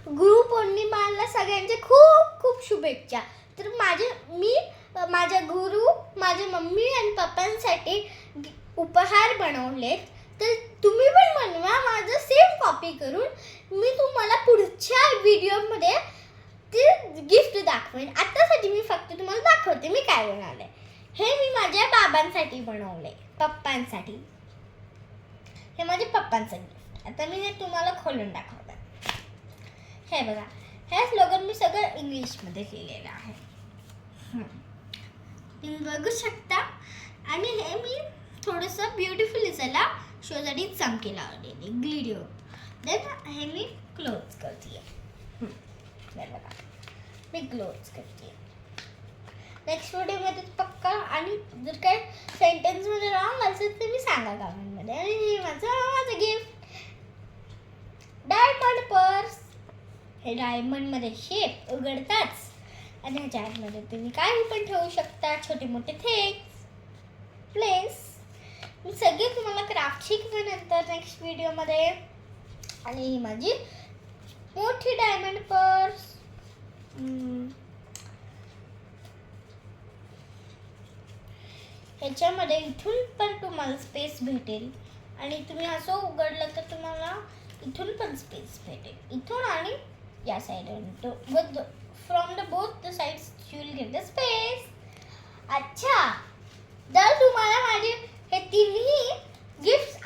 गुरुपौर्णिमाला सगळ्यांचे खूप खूप शुभेच्छा. तर मी माझ्या गुरु, माझ्या मम्मी आणि पप्पांसाठी उपहार बनवलेत. तर तुम्ही पण बनवा माझं सेम कॉपी करून. मी तुम्हाला पुढच्या व्हिडिओमध्ये ते गिफ्ट दाखवेन. आतासाठी मी फक्त तुम्हाला दाखवते मी काय बनवले. हे मी माझ्या बाबांसाठी बनवले, पप्पांसाठी. हे माझ्या पप्पांचं गिफ्ट. आता मी हे तुम्हाला खोलून दाखवते. हे बघा, हे स्लोगन मी सगळं इंग्लिशमध्ये लिहिलेलं आहे. तुम्ही बघू शकता. आणि हे मी थोडंसं ब्युटिफुल दिसायला शोसाठी चमकी लावलेली ग्लिडिओ. देन हे मी क्लोज करते. बघा, मी क्लोज करते. नेक्स्ट व्हिडिओमध्ये पक्का. आणि जर काय सेंटेन्समध्ये रॉंग असेल तर मी सांगा कमेंटमध्ये. आणि हे माझं गिफ्ट डायमंड पर्स. हे डायमंडमध्ये शेप उघडताच आणि ह्याच्या आतमध्ये तुम्ही काही पण ठेवू शकता, छोटे मोठे थिंग्स, प्लेस. मी सगळे तुम्हाला क्राफ्ट शिकवेन नंतर नेक्स्ट व्हिडिओमध्ये. आणि ही माझी मोठी डायमंड पर्स. ह्याच्यामध्ये इथून पण तुम्हाला स्पेस भेटेल. आणि तुम्ही असं उघडलं तर तुम्हाला इथून पण स्पेस भेटेल, इथून आणि या side. From the both the sides you will get the space. अच्छा, जर तुम्हाला माझे हे तिन्ही गिफ्ट्स